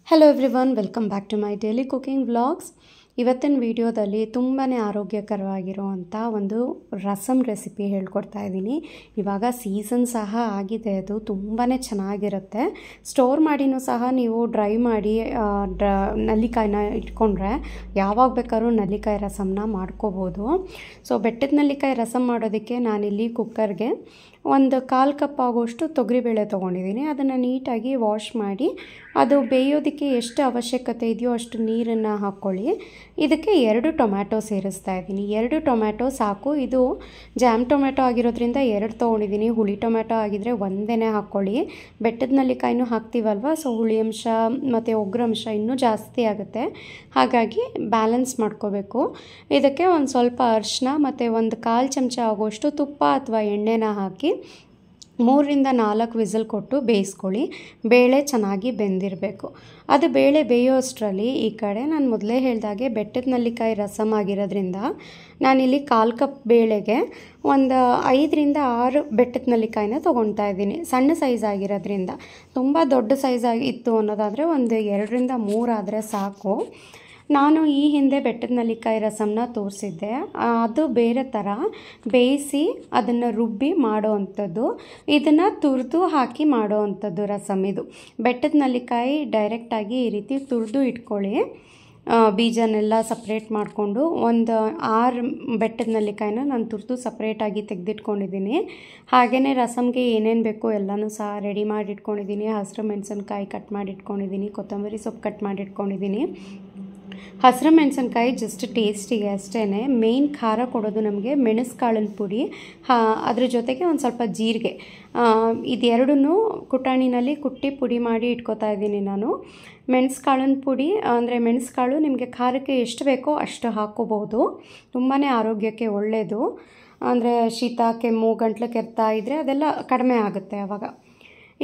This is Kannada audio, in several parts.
Hello everyone, welcome back to my daily cooking vlogs. ಇವತ್ತಿನ ವಿಡಿಯೋದಲ್ಲಿ ತುಂಬಾ ಆರೋಗ್ಯಕರವಾಗಿರುವಂಥ ಒಂದು ರಸಮ್ ರೆಸಿಪಿ ಹೇಳ್ಕೊಡ್ತಾ ಇದ್ದೀನಿ. ಇವಾಗ ಸೀಸನ್ ಸಹ ಆಗಿದೆ, ಅದು ತುಂಬಾ ಚೆನ್ನಾಗಿರುತ್ತೆ. ಸ್ಟೋರ್ ಮಾಡಿನೂ ಸಹ ನೀವು ಡ್ರೈ ಮಾಡಿ ನಲ್ಲಿಕಾಯಿನ ಇಟ್ಕೊಂಡ್ರೆ ಯಾವಾಗ ಬೇಕಾದ್ರೂ ನಲ್ಲಿಕಾಯಿ ರಸಮ್ನ ಮಾಡ್ಕೋಬೋದು. ಸೊ ಬೆಟ್ಟದ ನಲ್ಲಿಕಾಯಿ ರಸಮ್ ಮಾಡೋದಕ್ಕೆ ನಾನಿಲ್ಲಿ ಕುಕ್ಕರ್ಗೆ ಒಂದು 1/4 ಕಪ್ ಆಗೋಷ್ಟು ತೊಗರಿಬೇಳೆ ತೊಗೊಂಡಿದ್ದೀನಿ. ಅದನ್ನು ನೀಟಾಗಿ ವಾಶ್ ಮಾಡಿ ಅದು ಬೇಯೋದಕ್ಕೆ ಎಷ್ಟು ಅವಶ್ಯಕತೆ ಇದೆಯೋ ಅಷ್ಟು ನೀರನ್ನು ಹಾಕ್ಕೊಳ್ಳಿ. ಇದಕ್ಕೆ 2 ಟೊಮ್ಯಾಟೊ ಸೇರಿಸ್ತಾ ಇದ್ದೀನಿ. 2 ಟೊಮ್ಯಾಟೊ ಸಾಕು. ಇದು ಜಾಮ್ ಟೊಮ್ಯಾಟೊ ಆಗಿರೋದ್ರಿಂದ 2 ತೊಗೊಂಡಿದ್ದೀನಿ. ಹುಳಿ ಟೊಮ್ಯಾಟೊ ಆಗಿದ್ದರೆ ಒಂದೇ ಹಾಕ್ಕೊಳ್ಳಿ. ಬೆಟ್ಟದ ನಲ್ಲಿಕಾಯಿನೂ ಹಾಕ್ತೀವಲ್ವ, ಸೊ ಹುಳಿ ಅಂಶ ಮತ್ತು ಒಗ್ಗರಂಶ ಇನ್ನೂ ಜಾಸ್ತಿ ಆಗುತ್ತೆ. ಹಾಗಾಗಿ ಬ್ಯಾಲೆನ್ಸ್ ಮಾಡ್ಕೋಬೇಕು. ಇದಕ್ಕೆ ಒಂದು ಸ್ವಲ್ಪ ಅರಿಶಿನ ಮತ್ತು ಒಂದು 1/4 ಚಮಚ ಆಗೋಷ್ಟು ತುಪ್ಪ ಅಥವಾ ಎಣ್ಣೆನ ಹಾಕಿ 3ರಿಂದ 4 ವಿಸಿಲ್ ಕೊಟ್ಟು ಬೇಯಿಸ್ಕೊಳ್ಳಿ. ಬೇಳೆ ಚೆನ್ನಾಗಿ ಬೆಂದಿರಬೇಕು. ಅದು ಬೇಳೆ ಬೇಯೋ ಅಷ್ಟರಲ್ಲಿ ಈ ಕಡೆ ನಾನು ಮೊದಲೇ ಹೇಳಿದಾಗೆ ಬೆಟ್ಟದ ನಲ್ಲಿಕಾಯಿ ರಸಮ್ ಆಗಿರೋದ್ರಿಂದ ನಾನಿಲ್ಲಿ 1/4 ಕಪ್ ಬೇಳೆಗೆ ಒಂದು 5ರಿಂದ 6 ಬೆಟ್ಟದ ನಲ್ಲಿಕಾಯಿನ ತೊಗೊಳ್ತಾ ಇದ್ದೀನಿ. ಸಣ್ಣ ಸೈಜ್ ಆಗಿರೋದ್ರಿಂದ. ತುಂಬ ದೊಡ್ಡ ಸೈಜ್ ಇತ್ತು ಅನ್ನೋದಾದರೆ ಒಂದು 2ರಿಂದ 3 ಆದರೆ ಸಾಕು. ನಾನು ಈ ಹಿಂದೆ ಬೆಟ್ಟದ ನಲ್ಲಿಕಾಯಿ ರಸಮ್ನ ತೋರಿಸಿದ್ದೆ. ಅದು ಬೇರೆ ಥರ ಬೇಯಿಸಿ ಅದನ್ನು ರುಬ್ಬಿ ಮಾಡೋ ಅಂಥದ್ದು. ಇದನ್ನು ತುರಿದು ಹಾಕಿ ಮಾಡೋ ಅಂಥದ್ದು ರಸಮ್. ಇದು ಬೆಟ್ಟದ ನಲ್ಲಿಕಾಯಿ ಡೈರೆಕ್ಟಾಗಿ ಈ ರೀತಿ ತುರಿದು ಇಟ್ಕೊಳ್ಳಿ. ಬೀಜನೆಲ್ಲ ಸಪ್ರೇಟ್ ಮಾಡಿಕೊಂಡು ಒಂದು 6 ಬೆಟ್ಟದ ನಲ್ಲಿಕಾಯಿನ ನಾನು ತುರಿದು ಸಪ್ರೇಟಾಗಿ ತೆಗೆದಿಟ್ಕೊಂಡಿದ್ದೀನಿ. ಹಾಗೆಯೇ ರಸಮ್ಗೆ ಏನೇನು ಬೇಕೋ ಎಲ್ಲನೂ ಸಹ ರೆಡಿ ಮಾಡಿ ಇಟ್ಕೊಂಡಿದ್ದೀನಿ. ಹಸಿರು ಮೆಣಸಿನ್ಕಾಯಿ ಕಟ್ ಮಾಡಿ ಇಟ್ಕೊಂಡಿದ್ದೀನಿ. ಕೊತ್ತಂಬರಿ ಸೊಪ್ಪು ಕಟ್ ಮಾಡಿ ಇಟ್ಕೊಂಡಿದ್ದೀನಿ. ಹಸಿರು ಮೆಣಸಿನ್ಕಾಯಿ ಜಸ್ಟ್ ಟೇಸ್ಟಿಗೆ ಅಷ್ಟೇ. ಮೇಯ್ನ್ ಖಾರ ಕೊಡೋದು ನಮಗೆ ಮೆಣಸುಕಾಳಿನ ಪುಡಿ, ಅದ್ರ ಜೊತೆಗೆ ಒಂದು ಸ್ವಲ್ಪ ಜೀರಿಗೆ. ಇದೆರಡನ್ನೂ ಕುಟಾಣಿನಲ್ಲಿ ಕುಟ್ಟಿ ಪುಡಿ ಮಾಡಿ ಇಟ್ಕೋತಾ ಇದ್ದೀನಿ ನಾನು. ಮೆಣಸುಕಾಳಿನ ಪುಡಿ ಅಂದರೆ ಮೆಣಸುಕಾಳು ನಿಮಗೆ ಖಾರಕ್ಕೆ ಎಷ್ಟು ಬೇಕೋ ಅಷ್ಟು ಹಾಕ್ಕೋಬೋದು. ತುಂಬಾ ಆರೋಗ್ಯಕ್ಕೆ ಒಳ್ಳೆಯದು. ಅಂದರೆ ಶೀತ, ಕೆಮ್ಮು, ಗಂಟ್ಲು ಕೆರೆತ ಇದ್ದರೆ ಅದೆಲ್ಲ ಕಡಿಮೆ ಆಗುತ್ತೆ ಆವಾಗ.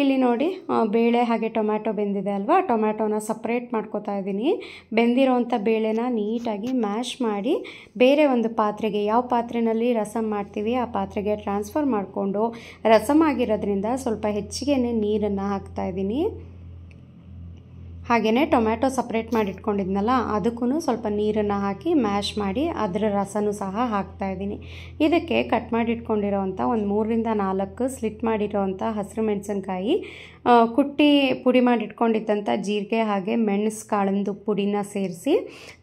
ಇಲ್ಲಿ ನೋಡಿ, ಬೇಳೆ ಹಾಗೆ ಟೊಮ್ಯಾಟೊ ಬೆಂದಿದೆ ಅಲ್ವಾ, ಟೊಮ್ಯಾಟೊನ ಸಪ್ರೇಟ್ ಮಾಡ್ಕೋತಾ ಇದ್ದೀನಿ. ಬೆಂದಿರೋವಂಥ ಬೇಳೆನ ನೀಟಾಗಿ ಮ್ಯಾಶ್ ಮಾಡಿ ಬೇರೆ ಒಂದು ಪಾತ್ರೆಗೆ, ಯಾವ ಪಾತ್ರೆಯಲ್ಲಿ ರಸಮ್ ಮಾಡ್ತೀವಿ ಆ ಪಾತ್ರೆಗೆ ಟ್ರಾನ್ಸ್ಫರ್ ಮಾಡಿಕೊಂಡು, ರಸಮ್ ಆಗಿರೋದ್ರಿಂದ ಸ್ವಲ್ಪ ಹೆಚ್ಚಿಗೆ ನೀರನ್ನು ಹಾಕ್ತಾಯಿದ್ದೀನಿ. ಹಾಗೆಯೇ ಟೊಮ್ಯಾಟೊ ಸಪ್ರೇಟ್ ಮಾಡಿ ಇಟ್ಕೊಂಡಿದ್ನಲ್ಲ ಅದಕ್ಕೂ ಸ್ವಲ್ಪ ನೀರನ್ನು ಹಾಕಿ ಮ್ಯಾಶ್ ಮಾಡಿ ಅದರ ರಸನೂ ಸಹ ಹಾಕ್ತಾಯಿದ್ದೀನಿ. ಇದಕ್ಕೆ ಕಟ್ ಮಾಡಿ ಇಟ್ಕೊಂಡಿರೋವಂಥ ಒಂದು 3ರಿಂದ 4 ಸ್ಲಿಟ್ ಮಾಡಿರೋವಂಥ ಹಸಿರು ಮೆಣಸಿನ್ಕಾಯಿ, ಕುಟ್ಟಿ ಪುಡಿ ಮಾಡಿ ಇಟ್ಕೊಂಡಿದ್ದಂಥ ಜೀರಿಗೆ ಹಾಗೆ ಮೆಣಸು ಕಾಳಿಂದು ಪುಡಿನ ಸೇರಿಸಿ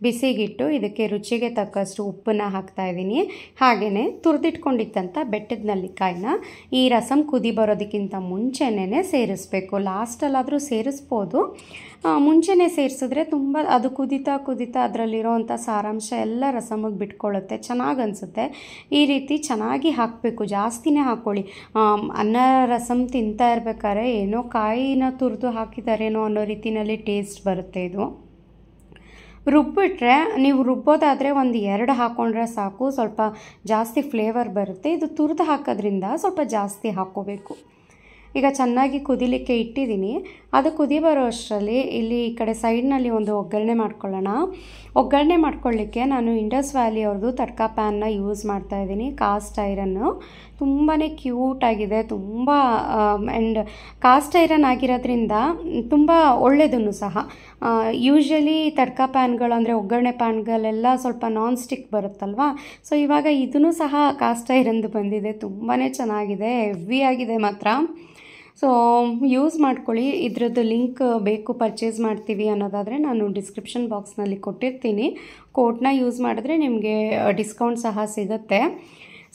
ಬಿಸಿಗಿಟ್ಟು ಇದಕ್ಕೆ ರುಚಿಗೆ ತಕ್ಕಷ್ಟು ಉಪ್ಪನ್ನು ಹಾಕ್ತಾಯಿದ್ದೀನಿ. ಹಾಗೆಯೇ ತುರಿದಿಟ್ಕೊಂಡಿದ್ದಂಥ ಬೆಟ್ಟದ ನಲ್ಲಿಕಾಯಿನ ಈ ರಸಮ್ ಕುದಿ ಬರೋದಕ್ಕಿಂತ ಮುಂಚೆನೇ ಸೇರಿಸ್ಬೇಕು. ಲಾಸ್ಟಲ್ಲಾದರೂ ಸೇರಿಸ್ಬೋದು, ಮುಂಚೆನೇ ಸೇರಿಸಿದ್ರೆ ತುಂಬ ಅದು ಕುದೀತಾ ಅದರಲ್ಲಿರೋವಂಥ ಸಾರಾಂಶ ಎಲ್ಲ ರಸಮಿಗೆ ಬಿಟ್ಕೊಳ್ಳುತ್ತೆ, ಚೆನ್ನಾಗಿ ಅನಿಸುತ್ತೆ. ಈ ರೀತಿ ಚೆನ್ನಾಗಿ ಹಾಕಬೇಕು, ಜಾಸ್ತಿನೇ ಹಾಕ್ಕೊಳ್ಳಿ. ಅನ್ನ ರಸಮ್ ತಿಂತಾ ಇರ್ಬೇಕಾದ್ರೆ ಏನೋ ಕಾಯಿನ ತುರಿದು ಹಾಕಿದಾರೇನೋ ಅನ್ನೋ ರೀತಿಯಲ್ಲಿ ಟೇಸ್ಟ್ ಬರುತ್ತೆ. ಇದು ರುಬ್ಬಿಟ್ರೆ, ನೀವು ರುಬ್ಬೋದಾದರೆ ಒಂದು 2 ಹಾಕ್ಕೊಂಡ್ರೆ ಸಾಕು, ಸ್ವಲ್ಪ ಜಾಸ್ತಿ ಫ್ಲೇವರ್ ಬರುತ್ತೆ. ಇದು ತುರಿದು ಹಾಕೋದ್ರಿಂದ ಸ್ವಲ್ಪ ಜಾಸ್ತಿ ಹಾಕ್ಕೋಬೇಕು. ಈಗ ಚೆನ್ನಾಗಿ ಕುದಿಲಿಕ್ಕೆ ಇಟ್ಟಿದ್ದೀನಿ. ಅದು ಕುದಿ ಬರೋ ಅಷ್ಟರಲ್ಲಿ ಇಲ್ಲಿ ಈ ಕಡೆ ಸೈಡ್ನಲ್ಲಿ ಒಂದು ಒಗ್ಗರಣೆ ಮಾಡ್ಕೊಳ್ಳೋಣ. ಒಗ್ಗರಣೆ ಮಾಡ್ಕೊಳ್ಳಿಕ್ಕೆ ನಾನು ಇಂಡಸ್ ವ್ಯಾಲಿ ಅವ್ರದ್ದು ತಡ್ಕ ಪ್ಯಾನ್ನ ಯೂಸ್ ಮಾಡ್ತಾಯಿದ್ದೀನಿ. ಕಾಸ್ಟ್ ಐರನ್ನು ತುಂಬಾ ಕ್ಯೂಟಾಗಿದೆ, ತುಂಬ ಆ್ಯಂಡ್ ಕಾಸ್ಟ್ ಐರನ್ ಆಗಿರೋದ್ರಿಂದ ತುಂಬ ಒಳ್ಳೆಯದನ್ನು ಸಹ. ಯೂಶ್ವಲಿ ತಡ್ಕ ಪ್ಯಾನ್ಗಳು ಅಂದರೆ ಒಗ್ಗರಣೆ ಪ್ಯಾನ್ಗಳೆಲ್ಲ ಸ್ವಲ್ಪ ನಾನ್ ಸ್ಟಿಕ್ ಬರುತ್ತಲ್ವ, ಸೊ ಇವಾಗ ಇದೂ ಸಹ ಕಾಸ್ಟ್ ಐರನ್ದು ಬಂದಿದೆ. ತುಂಬಾ ಚೆನ್ನಾಗಿದೆ, ಹೆವಿ ಆಗಿದೆ ಮಾತ್ರ. ಸೊ ಯೂಸ್ ಮಾಡ್ಕೊಳ್ಳಿ. ಇದ್ರದ್ದು ಲಿಂಕ್ ಬೇಕು ಪರ್ಚೇಸ್ ಮಾಡ್ತೀವಿ ಅನ್ನೋದಾದರೆ ನಾನು ಡಿಸ್ಕ್ರಿಪ್ಷನ್ ಬಾಕ್ಸ್ನಲ್ಲಿ ಕೊಟ್ಟಿರ್ತೀನಿ. ಕೋಡ್ನ ಯೂಸ್ ಮಾಡಿದ್ರೆ ನಿಮಗೆ ಡಿಸ್ಕೌಂಟ್ ಸಹ ಸಿಗುತ್ತೆ.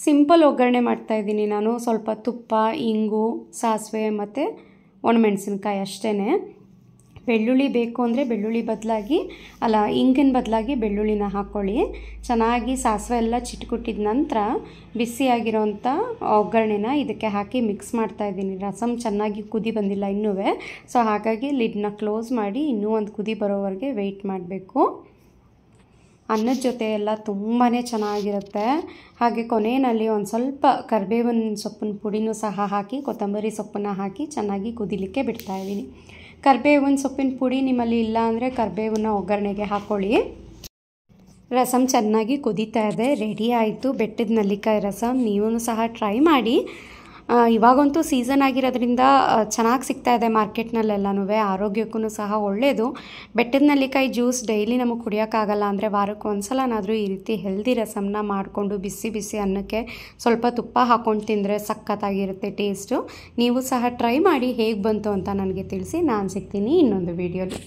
ಸಿಂಪಲ್ ಒಗ್ಗರಣೆ ಮಾಡ್ತಾಯಿದ್ದೀನಿ ನಾನು. ಸ್ವಲ್ಪ ತುಪ್ಪ, ಇಂಗು, ಸಾಸಿವೆ ಮತ್ತು ಒಣಮೆಣಸಿನ್ಕಾಯಿ ಅಷ್ಟೇ. ಬೆಳ್ಳುಳ್ಳಿ ಬೇಕು ಅಂದರೆ ಬೆಳ್ಳುಳ್ಳಿ ಬದಲಾಗಿ ಇಂಗಿನ ಬದಲಾಗಿ ಬೆಳ್ಳುಳ್ಳಿನ ಹಾಕ್ಕೊಳ್ಳಿ. ಚೆನ್ನಾಗಿ ಸಾಸಿವೆ ಎಲ್ಲ ಚಿಟ್ಕುಟ್ಟಿದ ನಂತರ ಬಿಸಿಯಾಗಿರೋಂಥ ಒಗ್ಗರಣೆನ ಇದಕ್ಕೆ ಹಾಕಿ ಮಿಕ್ಸ್ ಮಾಡ್ತಾಯಿದ್ದೀನಿ. ರಸಮ್ ಚೆನ್ನಾಗಿ ಕುದಿ ಬಂದಿಲ್ಲ ಇನ್ನೂ, ಸೊ ಹಾಗಾಗಿ ಲಿಡ್ನ ಕ್ಲೋಸ್ ಮಾಡಿ ಇನ್ನೂ ಒಂದು ಕುದಿ ಬರೋವರೆಗೆ ವೆಯ್ಟ್ ಮಾಡಬೇಕು. ಅನ್ನದ ಜೊತೆ ಎಲ್ಲ ತುಂಬಾ ಚೆನ್ನಾಗಿರುತ್ತೆ. ಹಾಗೆ ಕೊನೆಯಲ್ಲಿ ಒಂದು ಸ್ವಲ್ಪ ಕರಿಬೇವಿನ ಸೊಪ್ಪಿನ ಪುಡಿನೂ ಸಹ ಹಾಕಿ ಕೊತ್ತಂಬರಿ ಸೊಪ್ಪನ್ನು ಹಾಕಿ ಚೆನ್ನಾಗಿ ಕುದಿಲಿಕ್ಕೆ ಬಿಡ್ತಾಯಿದ್ದೀನಿ. ಕರಿಬೇವಿನ ಸೊಪ್ಪಿನ ಪುಡಿ ನಿಮ್ಮಲ್ಲಿ ಇಲ್ಲ ಅಂದರೆ ಕರಿಬೇವನ್ನ ಒಗ್ಗರಣೆಗೆ ಹಾಕ್ಕೊಳ್ಳಿ. ರಸಮ್ ಚೆನ್ನಾಗಿ ಕುದೀತಾ ಇದೆ, ರೆಡಿ ಆಯಿತು ಬೆಟ್ಟದ ನಲ್ಲಿಕಾಯಿ ರಸಮ್. ನೀವು ಸಹ ಟ್ರೈ ಮಾಡಿ. ಇವಾಗಂತೂ ಸೀಸನ್ ಆಗಿರೋದ್ರಿಂದ ಚೆನ್ನಾಗಿ ಸಿಗ್ತಾ ಇದೆ ಮಾರ್ಕೆಟ್ನಲ್ಲೆಲ್ಲನೂ, ಆರೋಗ್ಯಕ್ಕೂ ಸಹ ಒಳ್ಳೆಯದು. ಬೆಟ್ಟದ ನೆಲ್ಲಿಕಾಯಿ ಜ್ಯೂಸ್ ಡೈಲಿ ನಮಗೆ ಕುಡಿಯೋಕ್ಕಾಗಲ್ಲ ಅಂದರೆ ವಾರಕ್ಕೆ ಒಂದ್ಸಲನಾದರೂ ಈ ರೀತಿ ಹೆಲ್ದಿ ರಸಮ್ನ ಮಾಡಿಕೊಂಡು ಬಿಸಿ ಬಿಸಿ ಅನ್ನಕ್ಕೆ ಸ್ವಲ್ಪ ತುಪ್ಪ ಹಾಕ್ಕೊಂಡು ತಿಂದರೆ ಸಖತ್ತಾಗಿರುತ್ತೆ ಟೇಸ್ಟು. ನೀವು ಸಹ ಟ್ರೈ ಮಾಡಿ, ಹೇಗೆ ಬಂತು ಅಂತ ನನಗೆ ತಿಳಿಸಿ. ನಾನು ಸಿಗ್ತೀನಿ ಇನ್ನೊಂದು ವಿಡಿಯೋಲಿ.